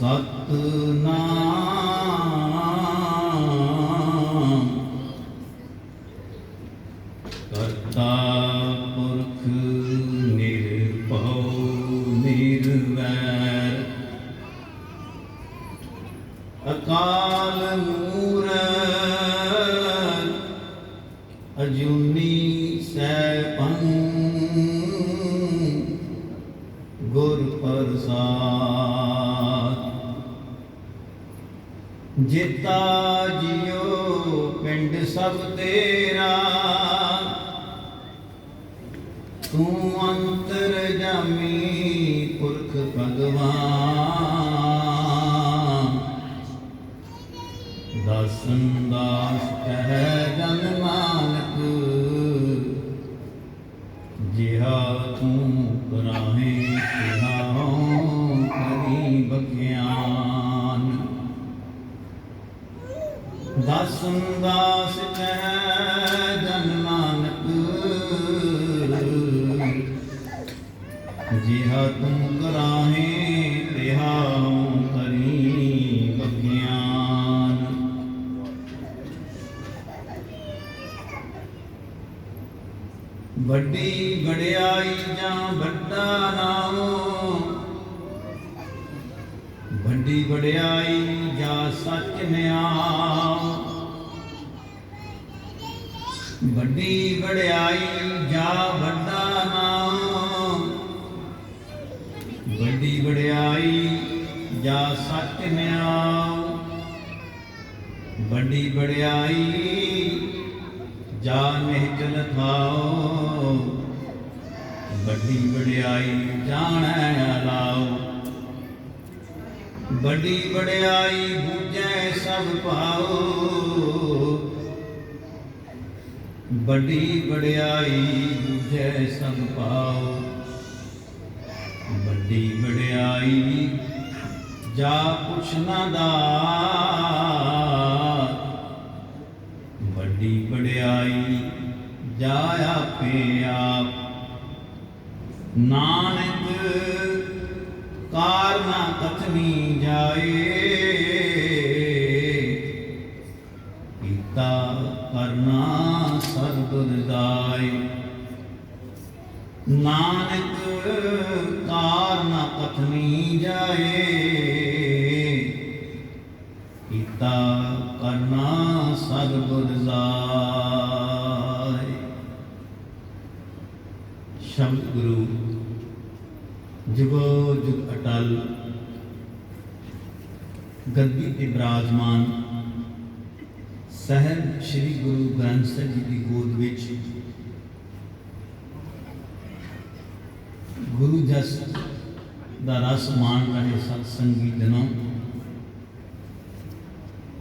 सतनाम करता पुरख निर्भव निर्वैर अकाल मूरत अजूनी सैभं गुर प्रसाद जिता जियो पिंड सब तेरा तू अंतर जामी पुरख भगवान दासन दास कह जन नानक जिहा तू कराहे तिहा करी बख्यान दासन दास कह जन नानक जिहा तू कराहे तिहा करी बख्यान बड़ी बड़ियाई जा बड़ा नाम बड़ी बड़ियाई जा सच नियाम बड़ी बड़ियाई जा बड़ा नाम बड़ी बड़ियाई जा सच नियाम बड़ी बड़ियाई जा निहचल थाओ बड़ी बड़ियाई जाने अलाओ बड़ी बड़ियाई बूझे सब पाओ बड़ी बड़ियाई बूझे सब पाओ बड़ी बड़ियाई जा कुछ ना दात बड़ी बड़ियाई जाया पे आप नानक कार ना कथनी जाए पिता करना सर्वदाय नानक कार ना कथनी जाए पिता करना सर्वदाय शब्द गुरु जुगो जुग अटल गद्दी ते विराजमान सहब श्री गुरु ग्रंथ साहिब जी की गोद विच गुरु जस दा रस मान रहे सत्संगी जनों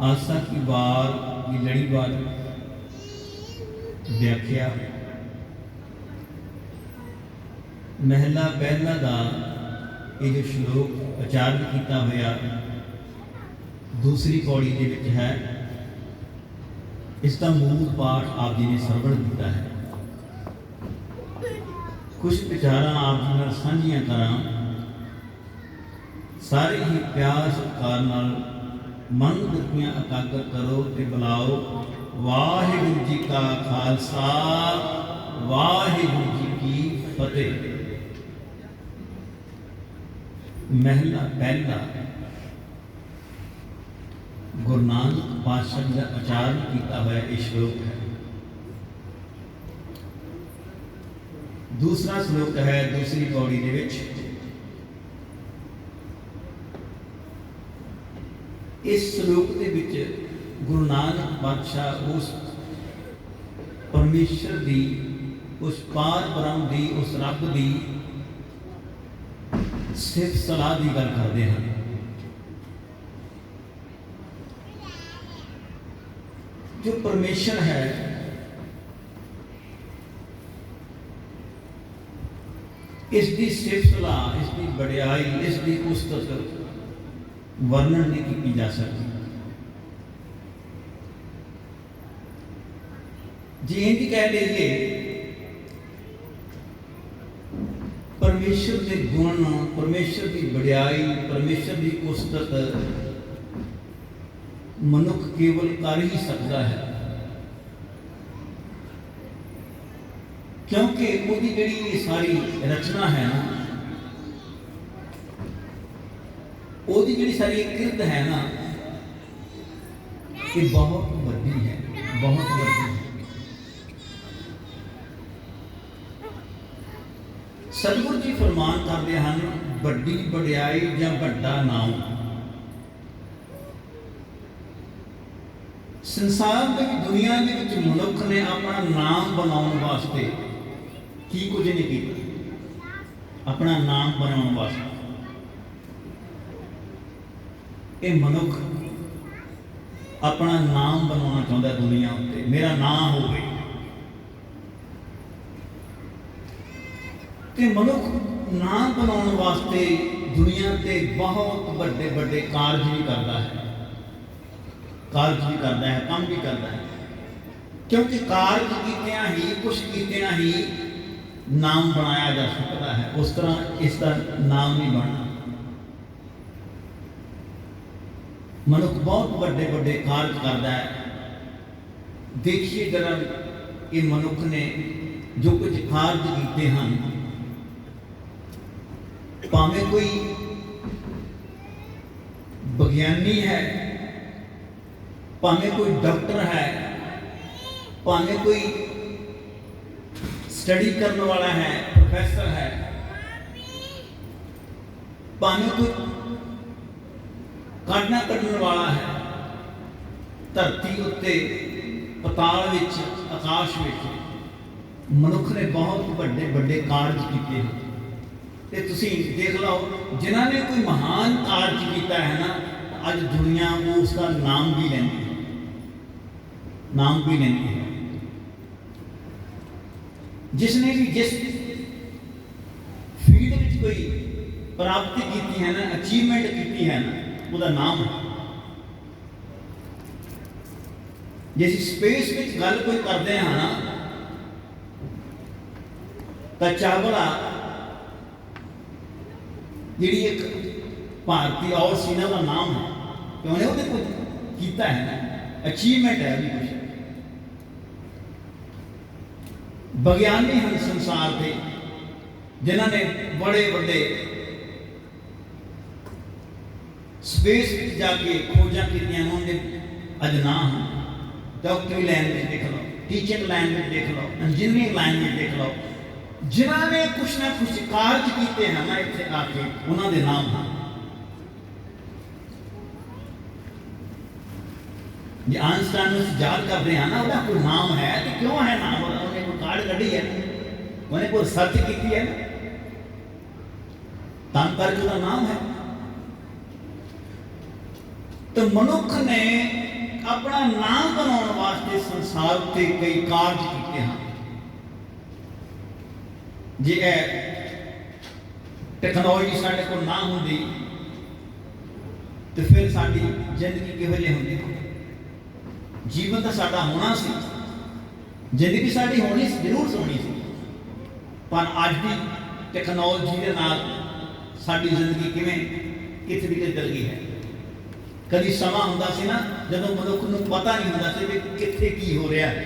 आशा की बार की लड़ीवार व्याख्या महला पहला दा ये जो श्लोक उचारण किया होया दूसरी पौड़ी के विच है इसका मूल पाठ आप जी ने सरवण किया है कुछ विचारां आप जी नाल साझियां करां सारे ही प्यार सत्कार नाल मन बुद्धियां एकागर करो ते बुलाओ वाहिगुरू जी का खालसा वाहिगुरू जी की फतेह। महला पहला गुरु नानक पातशाह का उचारण किया हुआ यह श्लोक है। दूसरा श्लोक है दूसरी पौड़ी दे विच इस श्लोक के विच गुरु नानक पातशाह उस परमेश्वर दी उस पार ब्रह्म दी उस रब दी सिर्फ सलाह की गल करते हैं। जो परमेश्वर है इसकी सिर्फ सलाह इसकी बड़ियाई इसकी पुस्तक वर्णन नहीं की जा सकती। जी इंज कह लीजिए परमेश्वर के गुण, परमेश्वर की वड्याई, परमेश्वर की उस्तत मनुख केवल कर ही सकता है, क्योंकि उसकी जी सारी रचना है ना, उसकी जी सारी किरत है ना, ये बहुत बड़ी है, बहुत बड़ी है। सतगुरु जी फरमान करते हैं, बड़ी वड्याई या बड़ा नाम संसार के दुनिया के मनुख ने अपना नाम बनाने वास्ते की कुछ नहीं किया। अपना नाम बनाने वास्ते ये मनुख अपना नाम बनाना चाहता दुनिया उत्ते, मेरा नाम हो गई। ते मनुख नाम बनाने वास्ते दुनिया के बहुत बड़े बड़े कार्य भी करता है, कार्य भी करता है, काम भी करता है, क्योंकि कार्य कीतियां ही, कुछ कीतियां ही नाम बनाया जा सकता है। उस तरह इसका नाम नहीं बनना। मनुख बहुत बड़े बड़े कार्य करता है। देखिए जरा ये मनुख ने जो कुछ कार्य किए हैं, भावें कोई विज्ञानी है, भावें कोई डॉक्टर है, भावें कोई स्टडी करने वाला है, प्रोफेसर है, भावें कोई काटना कटने वाला है, धरती उत्ते पताल विच, आकाश विच मनुख ने बहुत बड़े बड़े कार्य किए हैं। ते तुसी देख लो, जिन्होंने कोई महान कार्य किया है ना, अज दुनिया वो उसका नाम भी लेंदी है, नाम भी लेंदी है। जिसने भी जिस फील्ड में कोई प्राप्ति की है ना, अचीवमेंट की है ना, उसका नाम है। जिस स्पेस में गल कोई करते हैं ना, तो चावला जी एक भारतीय और सीना का नाम है कि उन्हें वो कुछ किया है ना, अचीवमेंट है अभी कुछ। विज्ञानी हैं संसार के, जिन्होंने बड़े बड़े स्पेस में जाके खोजा की, उन्होंने अज नाम है। डॉक्टरी लाइन में देख लो, टीचिंग लाइन में देख लो, इंजीनियरिंग लाइन में देख लो, जिन्होंने कुछ ना कुछ कार्य किए हैं ना, इतने आके उन्होंने नाम है। जो आइंस्टाइन याद करते हैं ना, उसका कोई नाम है, तो क्यों है नाम? उन्हें कोई कार्ड कढ़ी है, उन्हें कोई सर्च की है, तब करके उसका नाम है। तो मनुख ने अपना नाम बनाने वास्ते संसार के कई कार्य किए हैं। जे टेक्नोलॉजी साढ़े को ना होंगी तो फिर साड़ी जिंदगी किहो जी होंगी? जीवन तो साडा होना सी, जिंदगी साड़ी होनी जरूर होनी सी, पर अज की टेक्नोलॉजी के नाल साड़ी जिंदगी किवें कितने भी चल गई है। कभी समा हुंदा सी ना, जदों मनुख नूं पता नहीं हुंदा सी कि कित्थे की हो रहा है,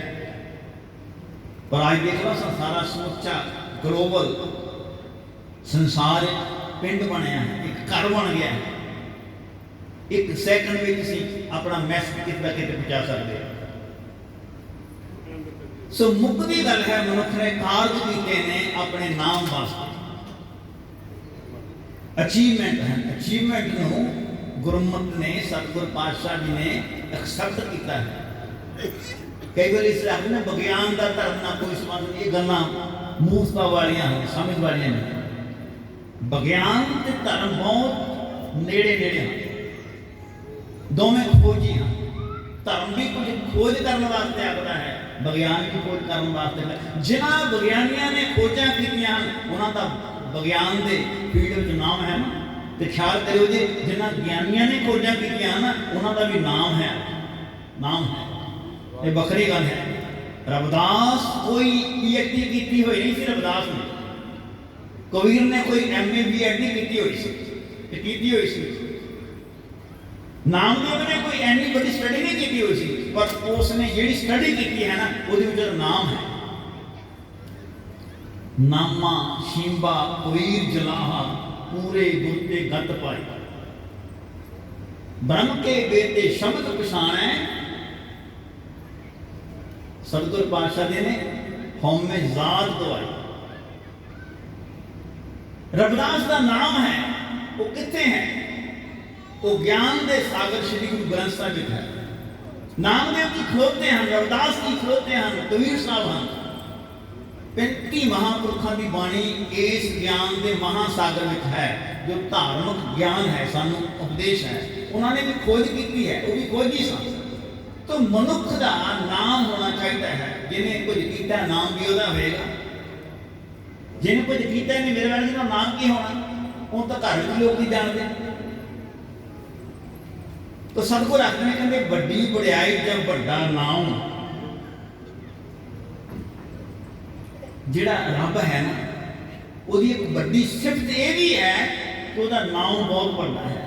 पर आज देख लो सारा समूचा ग्लोबल संसार पिंड बनया है, एक घर बन गया है। एक सैकंड में किसी अपना मैसेज कितना कितने पहुंचा सकते हैं। सो मुक्ति गल है, मनुख ने कार्य किए ने अपने नाम वास्ते, अचीवमेंट है। अचीवमेंट नूं गुरमत ने, सतगुर पातशाह जी ने एक्सेप्ट किया है। कई बार इस आखिर में विज्ञान का धर्म ना कोई संबंध, ये गल्लां मूर्खता वालियां हैं, समझ वालियां नहीं। विज्ञान ते धर्म बहुत नेड़े नेड़े हैं, दोवें खोजी हैं। धर्म भी कुछ खोज करने वास्ते आता है, विज्ञान भी खोज करने वास्ते। जिन्हां विज्ञानियों ने खोजा कीतियां उन्हां दा विज्ञान के फील्ड में नाम है ना, तो ख्याल करो जी, जिन्हां ज्ञानियों ने खोजा कीतियां ना, उन्हां दा भी नाम है, नाम है। ये बखरी गल है। रविदास कोई PhD की हुई नहीं सी, रविदास ने कबीर ने कोई MA BEd नहीं की हुई सी, नामदेव ने कोई एनी बड़ी स्टडी नहीं की हुई सी, पर उसने जिहड़ी स्टडी की है ना उसदे विच नाम है। नामा शिंबा कबीर जलाहा पूरे गुरते गत पाई, ब्रह्म के बेटे शब्द पछाणै, सतगुर पातशाह जी ने हौमे जात दवाई। रविदास का नाम है वो कितने है, वो ज्ञान के सागर श्री गुरु ग्रंथ साहिब विच है। नामदेव जी खलोते हैं, रविदास जी खलोते हैं, कबीर साहब हैं। 35 महापुरखों की बाणी इस ज्ञान के महासागर में है, जो धार्मिक ज्ञान है, सानू उपदेश है, उन्होंने भी खोज की है, वो भी खोजी सन। तो मनुख का नाम होना चाहिए है, जिन्हें कुछ किया नाम भी वह होगा, जिन्हें कुछ किया नहीं मेरे वाले का नाम की होना, वो तो घर में लोग नहीं जानते। तो सतगुर आखते हैं कहते बड़ी बड़ाई जब बड़ा नाम जिहड़ा रब है ना, उसकी एक बड़ी सिफत यह भी है कि उसका नाम बहुत बड़ा है।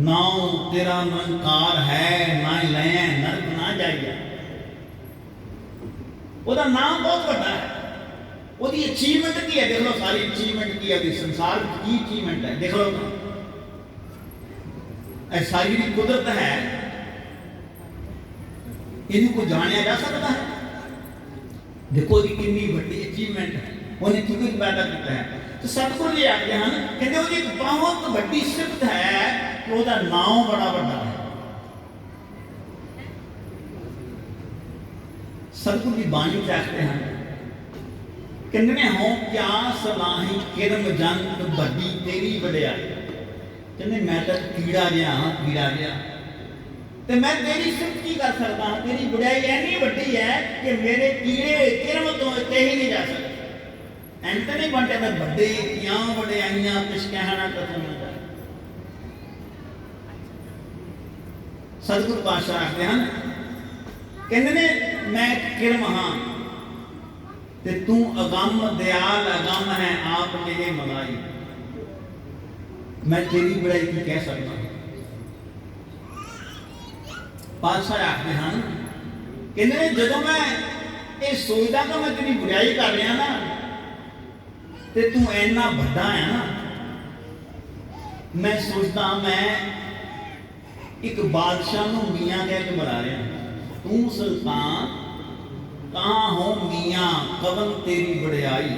नाम तेरा निरंकार है, ना लैं नरक ना जाइए, उसका नाम बहुत बड़ा है। उसकी अचीवमेंट की है, देख लो सारी अचीवमेंट की है, संसार की अचीवमेंट है, देख लो सारी जी कुदरत है, इनको जानिया जा सकता है। देखो जी कितनी बड़ी अचीवमेंट है, उन्हें क्यों पैदा किया है। तो सतगुरु जी आखते हैं कहते वो एक बहुत बड़ी सिफत है कि उसका नाम बड़ा बड़ा है। सतगुरु जी बाणी आखते हैं कहते हो क्या सलाही किरम जंत बड़ी तेरी वड्याई, कहते मैं तो कीड़ा जिहा हाँ, कीड़ा जिहा, तो मैं तेरी सिफत की कर सकता हूँ। तेरी बुराई इतनी बड़ी है कि मेरे कीड़े किरम तो कहीं नहीं जा सकते। एंड तो नहीं बनते मैं बड़े क्यों वड्याइयां कुछ कहना कथन नहीं जाए। सतगुरु पातशाह आखते हैं कहते ने मैं किरम हाँ, ते तू अगम दयाल अगम है आप मेरे मलाई, मैं तेरी बुराई की कह सकता हूं। पातशाह आखते हैं कहते जो मैं ये सोचता कि मैं तेरी बुराई कर रहा ना, ते तू इन्ना बड़ा है ना, मैं सोचता मैं एक बादशाह नूं मियाँ कह के बुला रहा, तू सुल्तान कहाँ हो मियाँ कवन तेरी बड़ाई,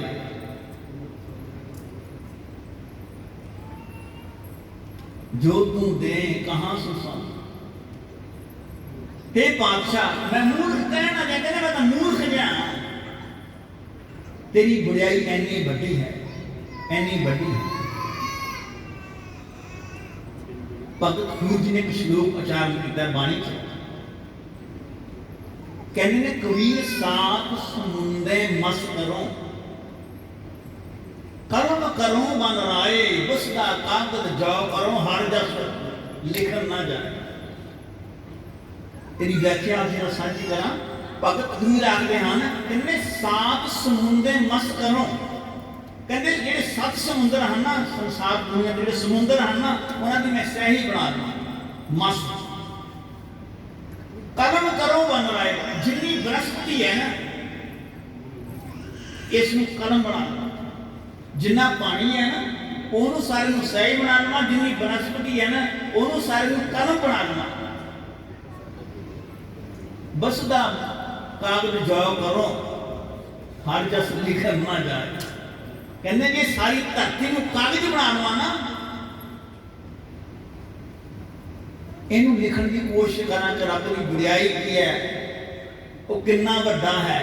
जो तू दे कहाँ सुसा। हे पातशाह मैं मूर्ख कहना कहते ना, मैं तो मूर्ख जा, तेरी बुराई इतनी बड़ी है, इतनी बड़ी है। भगत कबीर जी ने एक श्लोक उच्चारण किया बाणी च, कहते ने कबीर सात समुंदे मस करो, कर्म करो बन राए, बसदा कागज जाओ करो हर जस लिखन ना जाए। तेरी व्याख्या आज साझी करा। भगत कबीर आखते हैं कहते सात समुंदे मस करो, कहते जो 7 समुंदर हैं ना संसार दुनिया के समुंदर हैं ना, उन्होंने मैं सही बना दूँ मस। कर्म करो बन राए, जिन्नी वनस्पति है ना इसमें कर्म बना लो, जिन्ना पानी है ना ओनू सारे सही बना लवा, जिन्नी वनस्पति है ना ओनू सारे कर्म बना लवा। बसदा कागज जाओ करो हर जस लिखन ना जाए, कहते जे सारी धरती को कागज बना लवा ना, इनू लिखण की कोशिश करा कि रब की बुराई की है, वो कितना बड़ा है,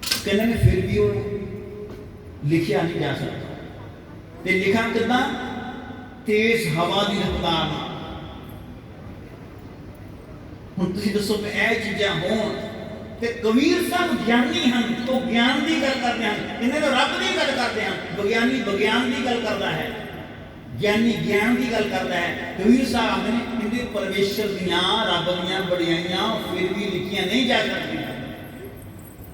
कहते ने फिर भी वो लिखिया नहीं जा सकता। ते लिखा कितना तेज हवा की रफ्तार। हुण तुसीं दसो कि यह चीज़ां होण ते कबीर साहब ज्ञानी हैं तो ज्ञान की गल करते हैं, इन्हें तो रब की गल करते हैं। विज्ञानी विज्ञान की गल करता है, ज्ञानी ज्ञान की गल करता है। कबीर साहब ने कहते परमेश्वर दियां रब दियां बड़ाइयां फिर भी लिखियां नहीं जा सकती।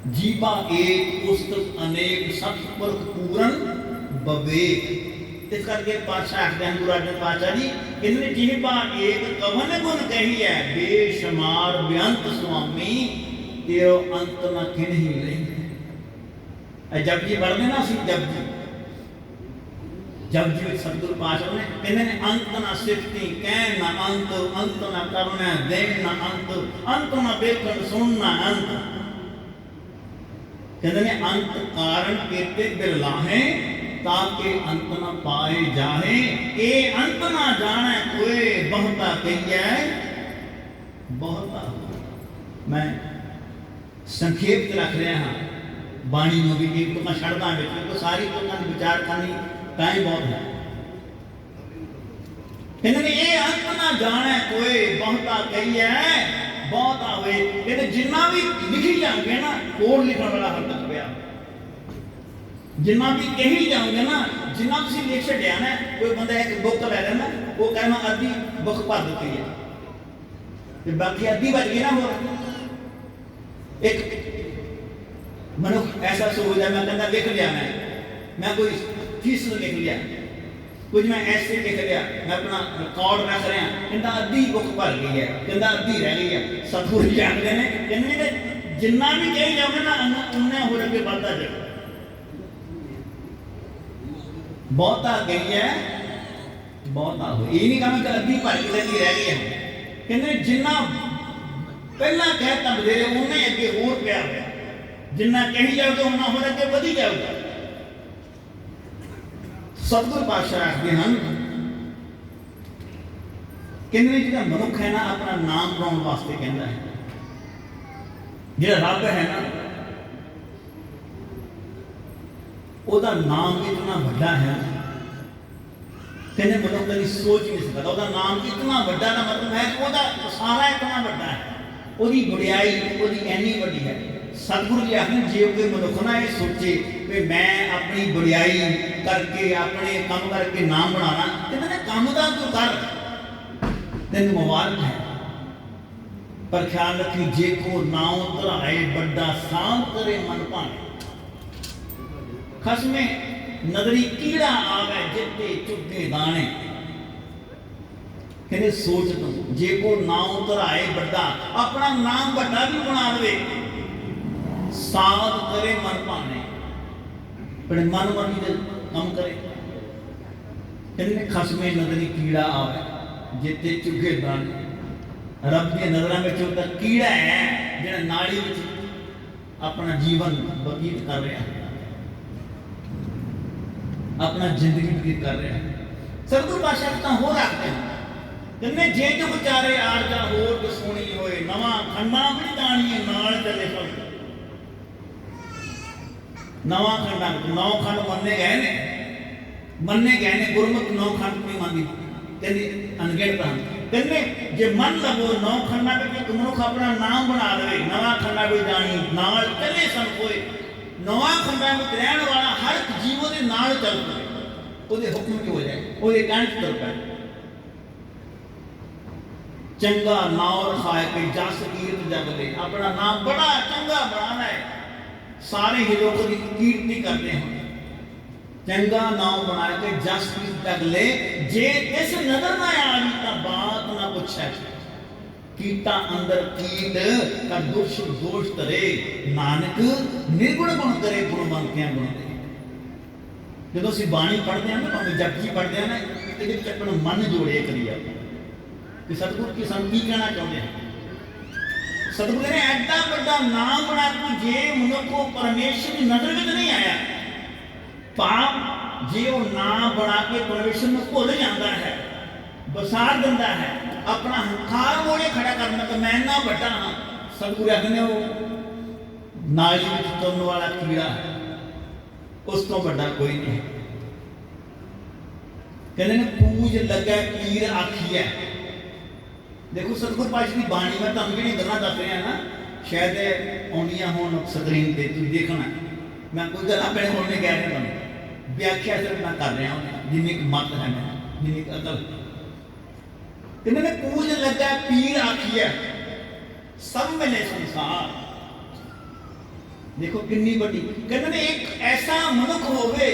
जीवा एक पुस्तक अनेक सतपुरख पूरन बवेक। इस करके पातशाह आखते हैं गुरु अर्जन पातशाह जी कहते जीवा एक कवन गुण कही है बेशुमार बेअंत स्वामी तेरो अंत न किन्ही रही। जब जी पढ़ते ना असं जब जी सतगुरु पातशाह ने कहते ने अंत न सिफती कहन न अंत अंत न करना देन न अंत न देखन सुनना अंत। कहते ने अंत कारण केते बिरलाहे ताके अंत न पाए जाहे ए अंत ना जाने कोई बहुता कहिए बहुता। मैं संक्षेप च रख रहा हाँ बाणी में भी एक तो मैं छड़दा तो सारी तो विचार करनी टाइम बहुत है। कहते ये अंत ना जाने कोई बहुता कहिए बहुता हुए। कहते जिन्ना भी लिखी जाओगे ना कोड लिखने वाला हर तक पिया जिन्ना भी कही जाओगे ना जिन्ना तुम लिख छड़िया ना कोई बंदा एक बुक लै लेना वो कहना अद्धी बुक भर दी है बाकी अद्धी बच गई ना। हो एक मनुख ऐसा सोच है मैं कहता लिख लिया मैं कोई फीस लिख लिया कुछ मैं ऐसे लिख लिया मैं अपना रिकॉर्ड रख रहा कहता अद्धी बुक भर गई है कहता अद्धी रह गई है। सतगुरु जानते हैं कहते जिन्ना भी कही जाओगे ना उन्हें हो अगे बढ़ता जाए बहुता गई है बहुता हो। ये नहीं कहा कि अद्धी भर के अद्धी रह गई है कहते जिन्ना पहला कहता बधेरे उन्हें अगे होर पिया जिन्ना कही जाओगे उन्ना होर अगे वधी जाऊगा। सतगुरु पातशाह आखते हैं कहते जो मनुख है ना अपना नाम बनाने वास्ते कहता है जो रब है ना ਉਹਦਾ नाम इतना बड़ा है कहने मनुख कभी सोच नहीं सकता ਉਹਦਾ नाम इतना बड़ा ना मतलब है कि ਉਹਦਾ सारा इतना बड़ा है ਉਹਦੀ गुड़ियाई ਉਹਦੀ ਐਨੀ ਵੱਡੀ है। सतगुरु जी आखिर जे कोई मनुख ना ये सोचे कि मैं अपनी गुड़ियाई करके अपने काम करके नाम बनाना कहते काम का तू कर तेन मुबारक है पर ख्याल रखी जे को नाव धराए बड़ा सांत करे मन भाने खसमे नदरी कीड़ा आवे जिते चुगे दाने। कहते सोच तू जे को नाम धराए बड़ा अपना नाम बड़ा भी बना दे साध करे मन भाने पर मन मनी दे काम करे। कहते खसमे नदरी कीड़ा आवे जिते चुगे दाने रब की नजर में चुगता कीड़ा है जो नाड़ी अपना जीवन बतीत कर रहा है अपना जिंदगी व्यतीत कर रहे हैं। सतगुरु पातशाह तो हो रखते हैं कहने जे जो बेचारे आर जा होर जो सोनी होए नवा खंडा भी दानी नाल चले सब नवा खंडा 9 खंड मन्ने गए ने गुरमुख 9 खंड नहीं मानी कहने अनगिनत हैं। कहने जे मन लगो 9 खंडा में एक मनुख अपना नाम बना दे नवा खंडा भी दानी नाल चले सब कोई नवा खंडा में रहने वाला हर जीवों के नाल चल पए ਉਹਦੇ ਹੁਕਮ की हो जाए ਉਹਦੇ ਕਹਿਣ ਚ ਤੁਰ ਪਏ। चंगा नाम रखाए के जस कीर्त जगले अपना नाम बड़ा चंगा बनाना है सारे ही लोग कीर्ति करते हैं। चंगा नाम बना के जस कीर्त जगले जे इस नजर ना आवी तो बात ना पूछे कीटा अंदर कीट का दुष्ट दोष करे नानक निर्गुण गुण करे गुणवंतियां गुण दे। जो असं बाणी पढ़ते हैं ना भावें जपजी पढ़ते हैं ना ये अपना मन जोड़े करिए कि सतगुरु की संग की कहना चाहते हैं। सतगुरु ने एडा बड़ा नाम बना के जे मनुख को परमेश्वर की नजर में नहीं आया पाप जे वो नाम बना के परमेश्वर में भुल जाता है बसार दिता है अपना हंकार मोड़े खड़ा करना तो मैं इन्ना बड़ा हाँ। सतगुरु आखने वो नाली में तुरन वाला कीड़ा है उस तो बड़ा कोई नहीं। कहने ने पूज लगे पीर आखी है। देखो सतगुरु पातशाह की बाणी में तुम जी गल्लां दस रहा ना शायद आउंदियां होण स्क्रीन पर तुसीं देखना मैं कोई गल्लां अपने होण नहीं कह रहा तुहानूं व्याख्या सिर्फ मैं कर रहा हूँ जिन्नी मत है मैं जिन्नी अकल। कहने ने पूज लगे पीर आखी है सब मिले संसार देखो कितनी बड़ी कहते ने एक ऐसा मनुख होवे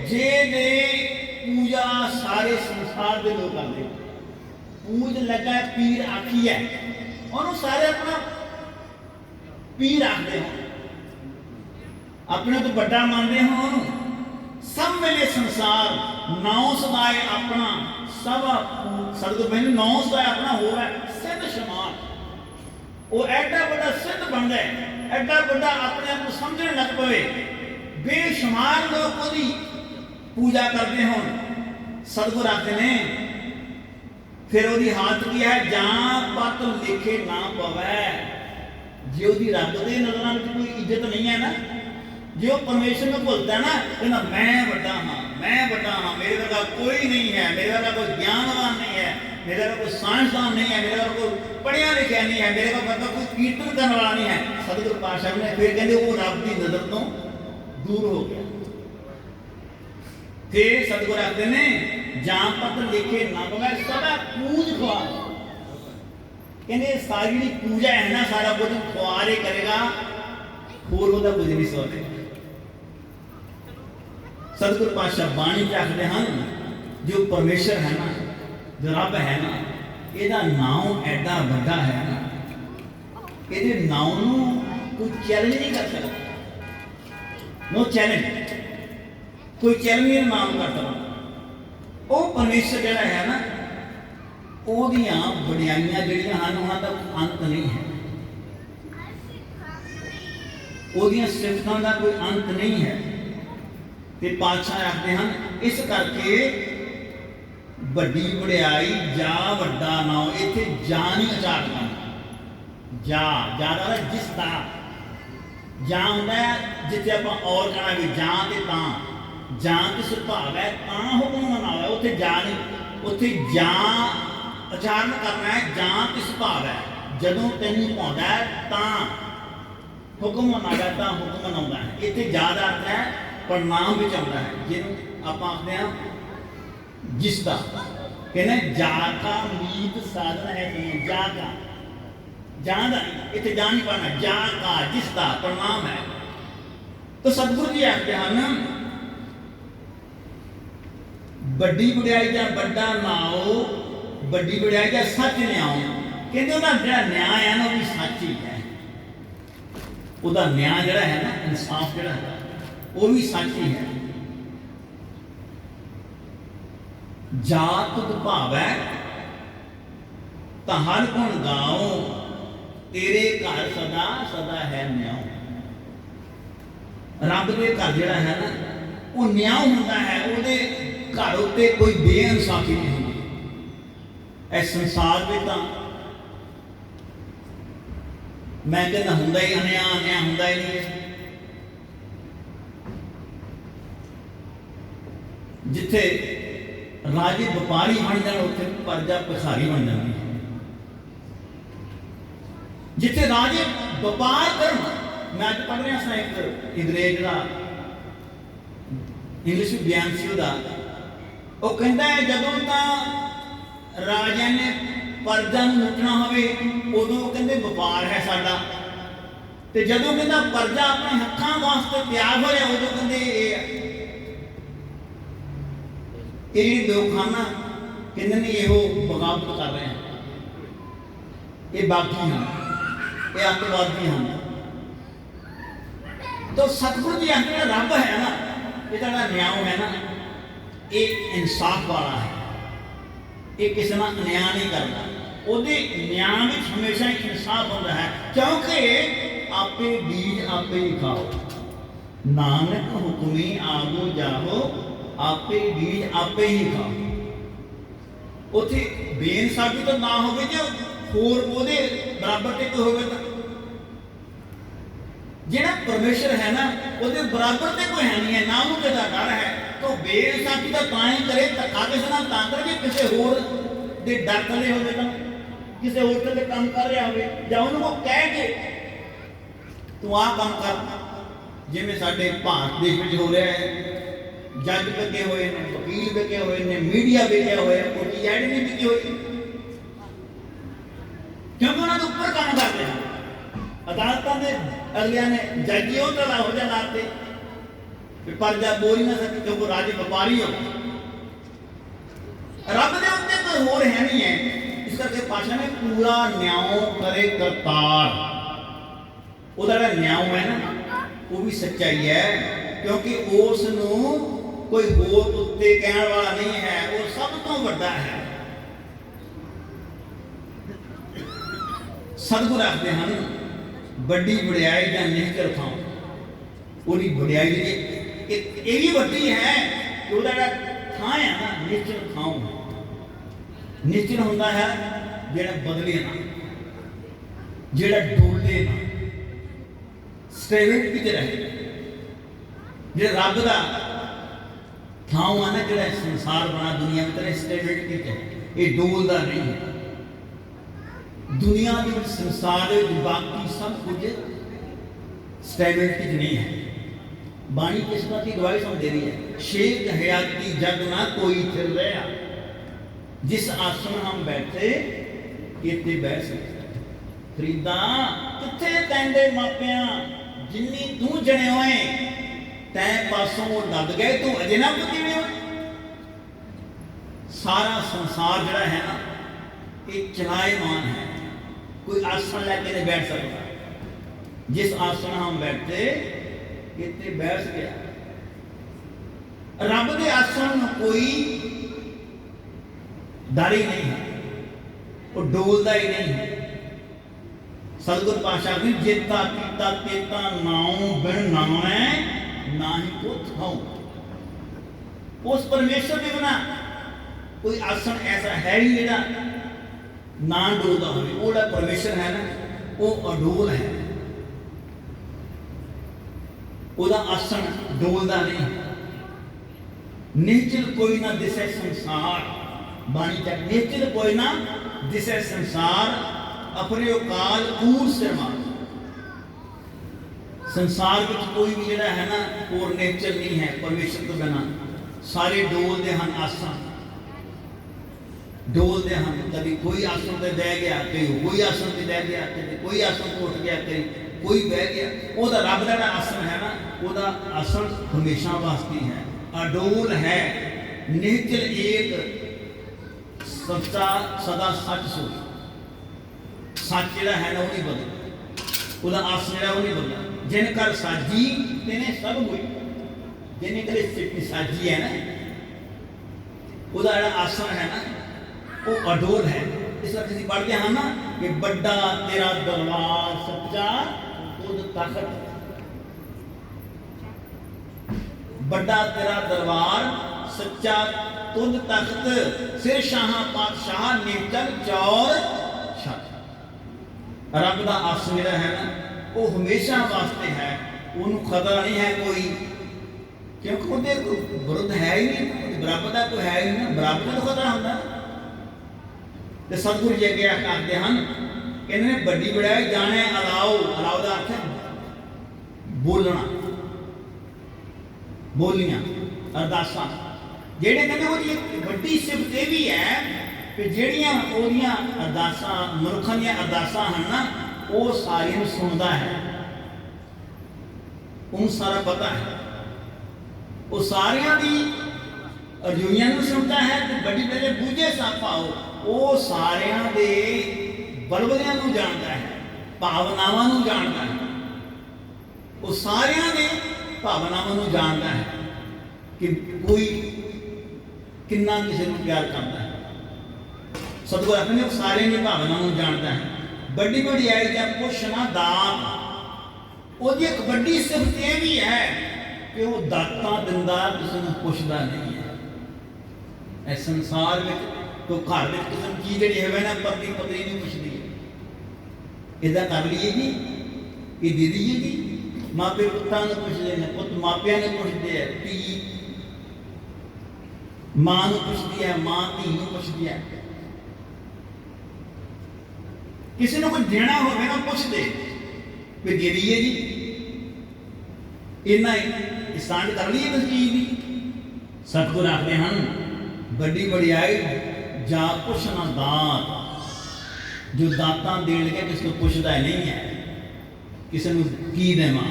जेने पूजा सारे संसार के लोग करते पूज लगा पीर आखी है और सारे अपना पीर आखते हो अपने तो बड़ा मानते हो सब मिले संसार नौ सदाए अपना सब सदगुरु कहते नौ सदाए अपना होवे सिद्ध शमार वो एडा बड़ा सिद्ध बन गए एडा बड़ा अपने आप को समझने लग पवे बेशुमार लोग उसकी पूजा करते हो सतगुरु आखते ने फिर उसकी हालत की है जहां पत लिखे ना पवे जे उसकी रब के नजरों में कोई इज्जत नहीं है ना जो परमेश्वर में भुलता है ना कहना मैं बड़ा हाँ मेरे वर्गा कोई नहीं है मेरे वर्गा कोई ज्ञानवान नहीं है मेरे वर्गा कोई साइंसदान नहीं है मेरे वर्गा कोई पढ़िया लिखा नहीं है मेरे वर्गा कोई कीर्तन करने वाला नहीं है सतगुरु पातशाह ने फिर कहते वो रब की नजर तो दूर हो गया फिर सतगुरु आखते ने जहां पत लिखे ना पवे सब पूज खुआ कहते सारी पूजा है ना सारा कुछ खुआरे करेगा होर होता कुछ नहीं सोचते सतगुरु पातशाह बाणी च आखते हैं जो परमेश्वर है ना जो रब है ना ਇਹਦਾ नाम एडा बड़ा है ना ਇਹਦੇ नाम ਨੂੰ कोई चैलेंज नहीं कर सकता नो चैलेंज कोई चैलेंज नहीं नाम कर सकता वो परमेश्वर ਜਿਹੜਾ है ना ਉਹਦੀਆਂ ਵਡਿਆਈਆਂ ਜਿਹੜੀਆਂ ਹਨ ਉਹਨਾਂ ਦਾ ਅੰਤ नहीं है ਉਹਦੀਆਂ ਸਿਫਤਾਂ ਦਾ ਕੋਈ ਅੰਤ नहीं है ਤੇ ਪਾਤਸ਼ਾਹ ਆਖਦੇ ਹਨ ਇਸ ਕਰਕੇ ਵੱਡੀ ਵਡਿਆਈ ਜਾ ਵੱਡਾ ਨਾਮ ਇੱਥੇ ਜਾ ਨਹੀਂ ਉਚਾਰਨ ਕਰਨਾ ਜਾ ਜਿਆਦਾ ਜਿਸ ਦਾ ਜਾ ਹੁੰਦਾ ਜਿੱਥੇ ਆਪਾਂ ਔਰ ਕਹਣਾ ਵੀ ਜਾਂ ਤੇ ਤਾਂ ਜਾਂ ਤੇ ਸੁਭਾਵ ਹੈ ਤਾਂ ਹੁਕਮ ਮਨਾਵਾ ਉੱਥੇ ਜਾ ਨਹੀਂ ਉੱਥੇ ਜਾਂ ਉਚਾਰਨ ਕਰਨਾ ਹੈ ਜਾਂ ਤੇ ਸੁਭਾਵ ਹੈ ਜਦੋਂ ਤੈਨੂੰ ਪਾਉਂਦਾ ਤਾਂ ਹੁਕਮ ਮਨਾਵਾ ਤਾਂ ਹੁਕਮ ਮਨਾਉਂਦਾ ਹੈ ਇੱਥੇ ਜ਼ਿਆਦਾ ਅਰਥ ਹੈ प्रणाम भी चलता है जिन्होंने आप आखते हैं जिसका कहना जा का मीत साधन है तुम्हें जा का जाना इतने जा नहीं पाना जा का जिसका प्रणाम है तो सतगुरु जी आखते हैं बड़ी बुढ़ाई या बड़ा नाओ बड़ी बुढ़ाई या सच न्याओ कहते जो न्याय है ना वो भी सच ही है उसका न्याय जरा है ना इंसाफ जरा है वो भी सच ही है जात भावै तो हर गुण गाओ तेरे घर सदा सदा है न्याओ रब के घर जड़ा है ना वो न्याओ होंदा है वो घर उत्ते कोई बेइंसाफी नहीं होंदी इस संसार में तो मैं कहना होंदा ही अन्याय अन्याय होंदा ही नहीं जिथे राजे व्यापारी बन जाए उत्थे प्रजा भिखारी बन जाती है जिथे राजे व्यापार कर मैं अज पढ़ रहा था एक अंग्रेज का इंग्लिश बयान से वो कहता है जदों तो राजा ने प्रजा लुटना होवे उदों कहते व्यापार है साडा ते जदों कहता प्रजा अपने हत्थां वास्ते तैयार हो जाए उदों कहते ये लोग खाना कहते हैं ये बगावत कर रहे हैं ये बागी हैं ये अतवादी हैं तो सतगुरु जी आखिर रब है ना ये जरा न्याय है ना ये इंसाफ वाला है ये किसी ना न्याय नहीं करता ਉਹਦੇ ਨਿਆਂ ਵਿੱਚ ਹਮੇਸ਼ਾ ਇਨਸਾਫ ਹੁੰਦਾ ਹੈ ਕਿਉਂਕਿ ਆਪੇ ਬੀਜ ਆਪੇ ਹੀ ਖਾਓ ਨਾਨਕ ਹੁਕਮੀ ਆਗੋ ਜਾਹੋ आपे बीज आपे ही खाओ उथे बेइंसाफी तो ना होवे जो होर ओदे बराबर ते कोई होवे तो जेड़ा परमेश्वर है ना ओदे बराबर ते कोई है नहीं है ना उनके दा डर है तो बेइंसाफी तो ताई करे धक्का किसे नाल तां करके किसे होर दे डर थले होवे तो किसे होर ते काम कर रहा होवे जां उन्हां को कह के तू आ काम कर जिवें साडे भारत देश विच हो रहा है जज लगे हुए ने वकील लगे हुए ने मीडिया बेचे हुए कोई ऐड नहीं बिकी हुई क्योंकि उन्होंने ऊपर काम करते हैं अदालतों के अगलिया ने जजियों तो हो जा लाते पर जब बोल ही ना सके क्योंकि राजे व्यापारी हो रब के उत्ते कोई होर है नहीं है। इस करके पाशा ने पूरा न्याय करे करतार ਉਹਦਾ ਜਿਹੜਾ ਨਿਆਂ ਹੈ ਨਾ ਉਹ ਵੀ ਸੱਚਾਈ ਹੈ ਕਿਉਂਕਿ ਉਸ ਨੂੰ ਕੋਈ ਹੋਰ ਉੱਤੇ ਕਹਿਣ ਵਾਲਾ ਨਹੀਂ ਹੈ, ਉਹ ਸਭ ਤੋਂ ਵੱਡਾ ਹੈ। ਸਤਿਗੁਰ ਆਖਦੇ ਹਨ ਵੱਡੀ ਵਡਿਆਈ ਜਾਂ ਨਿਹਚਲ ਥਾਂ, ਉਹਦੀ ਵਡਿਆਈ ਜਿਹੜੀ ਇਹ ਵੀ ਵੱਡੀ ਹੈ ਕਿ ਉਹਦਾ ਜਿਹੜਾ ਥਾਂ ਹੈ ਨਾ ਨਿਹਚਲ ਥਾਂ, ਨਿਹਚਲ ਹੁੰਦਾ ਹੈ ਜਿਹੜਾ ਬਦਲੇ ਨਾ, ਜਿਹੜਾ ਡੋਲੇ ਨਾ, ਸਟੇਬਿਲਿਟੀ ਤੇ ਰਹੇ। ਜਿਹੜਾ ਰੱਬ ਦਾ ਥਾਂ ਆ ਨਾ, ਜਿਹੜਾ ਸੰਸਾਰ ਬਣਾ ਦੁਨੀਆ ਵਿੱਚ ਸਟੇਬਿਲਿਟੀ ਤੇ, ਇਹ ਡੋਲਦਾ ਨਹੀਂ ਹੈ। ਦੁਨੀਆ ਦੇ ਵਿੱਚ ਸੰਸਾਰ ਦੇ ਵਿੱਚ ਬਾਕੀ ਸਭ ਕੁਝ ਸਟੇਬਿਲਿਟੀ ਨਹੀਂ ਹੈ। ਬਾਣੀ ਕਿਸ ਬਾਤ ਦੀ ਗਵਾਹੀ ਸਾਨੂੰ ਦੇ ਰਹੀ ਹੈ, ਸ਼ੇਖ ਹਯਾਤੀ ਜਗ ਨਾ ਕੋਈ ਫਿਰ ਰਿਹਾ, ਜਿਸ ਆਸਣ ਹਮ ਬੈਠੇ ਇੱਥੇ ਬੈਠ ਸਕਦੇ। ਫਰੀਦਾ ਕਿੱਥੇ ਤੈਂਦੇ ਮਾਪਿਆਂ ਜਿੰਨੀ ਤੂੰ ਜਣੇ ਹੋਏ ਤੈਂ ਪਾਸੋਂ ਲੱਗ ਗਏ, ਤੂੰ ਅਜੇ ਨਾ ਕਿਵੇਂ ਹੋ। ਸਾਰਾ ਸੰਸਾਰ ਜਿਹੜਾ ਹੈ ਨਾ ਇਹ ਚਲਾਇਮਾਨ ਹੈ, ਕੋਈ ਆਸਣ ਲੈ ਕੇ ਨਹੀਂ ਬੈਠ ਸਕਦਾ। ਜਿਸ ਆਸਣ ਹਮ ਬੈਠੇ ਇੱਥੇ ਬੈਠ ਗਿਆ। ਰੱਬ ਦੇ ਆਸਣ ਨੂੰ ਕੋਈ ਦਾੜੀ ਨਹੀਂ ਹੈ, ਉਹ ਡੋਲਦਾ ਹੀ ਨਹੀਂ ਹੈ। सतगुर पातशाह ने जेता पीता तेता नाऊ बिन नावै ना ही कुछ खाऊं। उस परमेश्वर के बिना कोई आसन ऐसा है ही जेड़ा ना डोलता हो। वो जो परमेश्वर है ना वो अडोल है, ਉਹਦਾ ਆਸਣ ਡੋਲਦਾ ਨਹੀਂ। ਨਿਹਚਲ ਕੋਈ ਨਾ ਦਿਸੈ ਸੰਸਾਰ, ਬਾਣੀ ਚ ਨਿਹਚਲ ਕੋਈ ਨਾ ਦਿਸੈ ਸੰਸਾਰ, अपने औकाल कूर से मार। संसार में कोई भी जरा है ना और नेचर नहीं है परमेश्वर तो बिना। सारे डोलते हैं आसन, डोलते हैं। कभी कोई आसन पे बह गया, कहीं कोई आसन पे बह गया, कभी कोई आसन पे उठ गया, कहीं कोई बह गया। वो रब का आसन है ना, वो आसन हमेशा वास्ते है, अडोल है, निश्चल एक सच्चा सदा सच सोच। सच जो है ना वो नहीं बदलता, वो आसन जो वो नहीं बदलता। जिन कर साजी तेने सब हुई, जिन्हें कदे सिटी साजी है ना वो आसन है ना वो अडोल है। इस वक्त पढ़ते हैं ना कि बड़ा तेरा दरबार सच्चा तुद ताकत, बड़ा तेरा दरबार सच्चा तुद तख्त, सिर शाह पातशाह नेचल चौर छत। रब का आसन जो है ना वो हमेशा वास्ते है, उन्होंने खतरा नहीं है कोई, क्योंकि वो विरुद्ध है ही नहीं, बराबर का कोई है ही नहीं, बराबर का तो खतरा होता। तो सतगुरु जी अगे आखते हैं इन्होंने बड़ी बड़ाई जाने अलाओ, अलाओ का अर्थ है बोलना, बोलियां अरदासा। जेड़े कहते वो बड़ी सिफत यह भी है कि ਜਿਹੜੀਆਂ ਉਹਦੀਆਂ ਅਰਦਾਸਾਂ ਮਨੁੱਖਾਂ ਦੀਆਂ ਅਰਦਾਸਾਂ ਹਨ ਨਾ ਉਹ ਸਾਰਿਆਂ ਨੂੰ ਸੁਣਦਾ ਹੈ, ਉਹਨੂੰ ਸਾਰਾ ਪਤਾ ਹੈ, ਉਹ ਸਾਰਿਆਂ ਦੀ ਅਰਜ਼ੂਈਆਂ ਨੂੰ ਸੁਣਦਾ ਹੈ। ਤੇ ਵੱਡੀ ਵੱਡੇ ਬੂਝੇ ਸਾਫਾ ਉਹ ਸਾਰਿਆਂ ਦੇ ਬਲਬਲਿਆਂ ਨੂੰ ਜਾਣਦਾ ਹੈ, ਭਾਵਨਾਵਾਂ ਨੂੰ ਜਾਣਦਾ ਹੈ, ਉਹ ਸਾਰਿਆਂ ਦੇ ਭਾਵਨਾਵਾਂ ਨੂੰ ਜਾਣਦਾ ਹੈ ਕਿ ਕੋਈ ਕਿੰਨਾ ਕਿਸੇ ਨੂੰ ਪਿਆਰ ਕਰਦਾ ਹੈ। सतगुर अपने सारे की भावनाओं जानता है। बड़ी बड़ी आई या पुछना दात, वो एक बड़ी सिफत यह भी है कि वो दाता दिंदा किसी को पुछदा नहीं है। इस संसार में तो घर में किसी चीज जी है ना पत्नी पत्नी नहीं पुछती है, इदा कर लीए जी, ये दे दीजिए जी। मापे पुत्तां नूं पुछदे ने, पुत मापियां नूं पुछदे है, धी मां नूं पुछदी है, मां धी नूं पुछदी है। किसी ने कुछ देना हो ना पुछते भी दे दीजिए जी, इन्ना ही स्टांड कर लीए किस चीज की। सतगुर आखते हैं बड़ी बड़ियाई जा पुछना दात, जो दाता देन लगे किसी को पुछदा नहीं है। किसी को की देवा,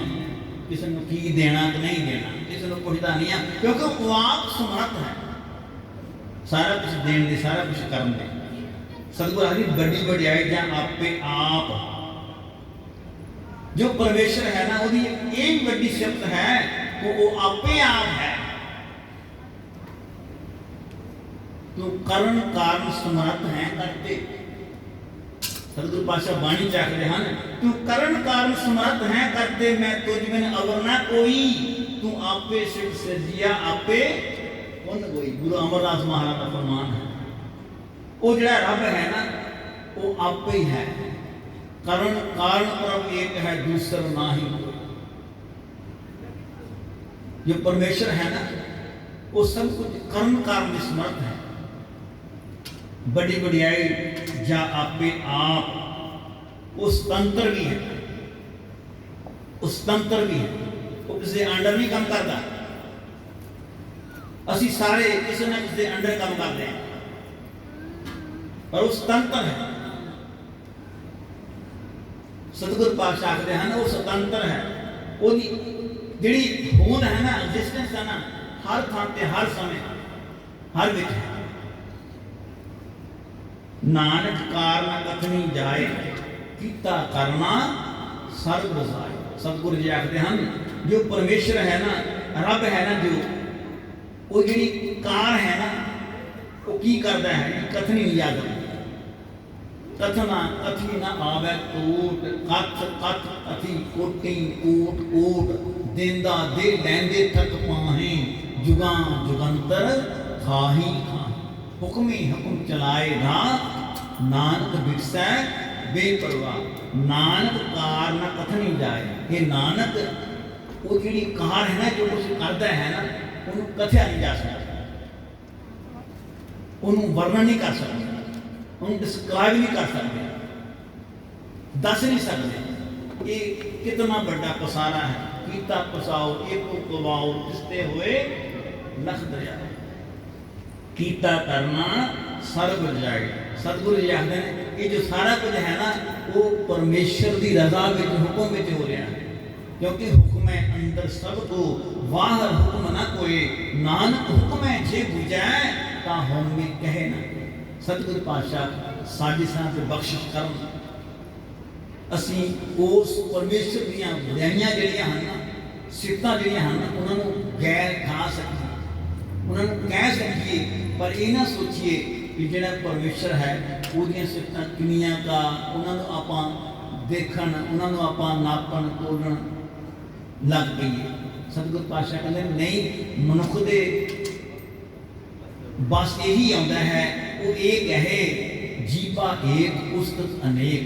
किसी को की देना कि नहीं देना, किसी को पुछदा नहीं है, क्योंकि वो आप समर्थ है सारा कुछ देने दे, सारा कुछ करने दे। सतगुरु आखिरी बड़ी वड्याई जां आपे आप, जो परमेश्वर है ना उसकी एक बड़ी सिफत है तो वो आपे आप है। तो करण कारण समर्थ है करते, सतगुरु पातशाह बाणी चाखते हैं, तू करण कारण समर्थ है करते, मैं तुझ बिन अवर ना कोई, तू आपे सिर सिरजिया आपे कौन कोई। गुरु अमरदास महाराज का फरमान है, वो जो रब है ना वो आपे ही है। करण कारण प्रभ एक है दूसरा ना ही कोई। जो परमेश्वर है ना वो सब कुछ करण कारण में समर्थ है। बड़ी वड्याई जा आपे आप, वो स्वतंत्र भी है, वो स्वतंत्र भी है, वो किसी अंडर नहीं काम करता। असी सारे किसी ना किसी अंडर काम करते हैं, पर वो स्वतंत्र है। सतगुरु पातशाह आखते हैं वो स्वतंत्र है। वो जी होंद है ना, एग्जिस्टेंस है ना, हर थां ते हर समय हर विच है। नानक कारण कथनी जाए, कीता करना सर्व रसाए। सतगुरु जी आखते हैं जो परमेश्वर है ना, रब है ना, जो वो जी कार है ना वो की करता है, कथनी नहीं याद, कथना कथी ना आवे कोट, कथ कथ कथी कोटी कोट कोट, देंदा दे लैंदे थक पाहे, जुगा जुगंतर खाही खाही, हुक्मी हुक्म चलाएगा नानक बिकसै बेपरवाह। नानक कार ना कथनी जाए, ये नानक वो जी कार है ना जो कुछ करता है ना उन्होंने कथया नहीं जा सकता, उन्होंने वर्णन नहीं कर सकते, उन्होंने डिस्क्राइब नहीं कर सकते, दस नहीं सकते। ये कितना बड़ा पसारा है, कीता पसाओ एको कवाओ, जिसते हुए लख दरिया, कीता करना सर्व जाए। सतगुरु जी आखते हैं ये जो सारा कुछ है ना वो परमेश्वर की रजा में हुक्म में हो रहा है, क्योंकि हुक्म है अंदर सबको, बाहर हुक्म ना कोई, नानक हुक्म है जे बुझाए ता हम में कहे ना। सतगुरु पातशाह साजिशां ते बख्शिश करन, असी उस परमेश्वर दीयां वड्याइयां जिहड़ियां हन ना, सिफतां जिहड़ियां हन ना, उन्हां नूं गैर खा सकीए, उन्हां नूं कह सकीए, पर ये ना सोचीए कि जिहड़ा परमेश्वर है ਉਹਦੀਆਂ ਸਿਫਤਾਂ ਕਿੰਨੀਆਂ ਕਾ, ਉਹਨਾਂ ਨੂੰ ਆਪਾਂ ਦੇਖਣ, ਉਹਨਾਂ ਨੂੰ ਆਪਾਂ ਨਾਪਣ ਤੋਲਣ ਲੱਗ ਪਈਏ। ਸਤਿਗੁਰ ਪਾਤਸ਼ਾਹ ਕਹਿੰਦੇ ਨਹੀਂ, ਮਨੁੱਖ ਦੇ ਬਸ ਇਹੀ ਆਉਂਦਾ ਹੈ, ਉਹ ਇਹ ਕਹੇ ਜੀਵਾ ਏਕ ਉਸਤਤ ਅਨੇਕ।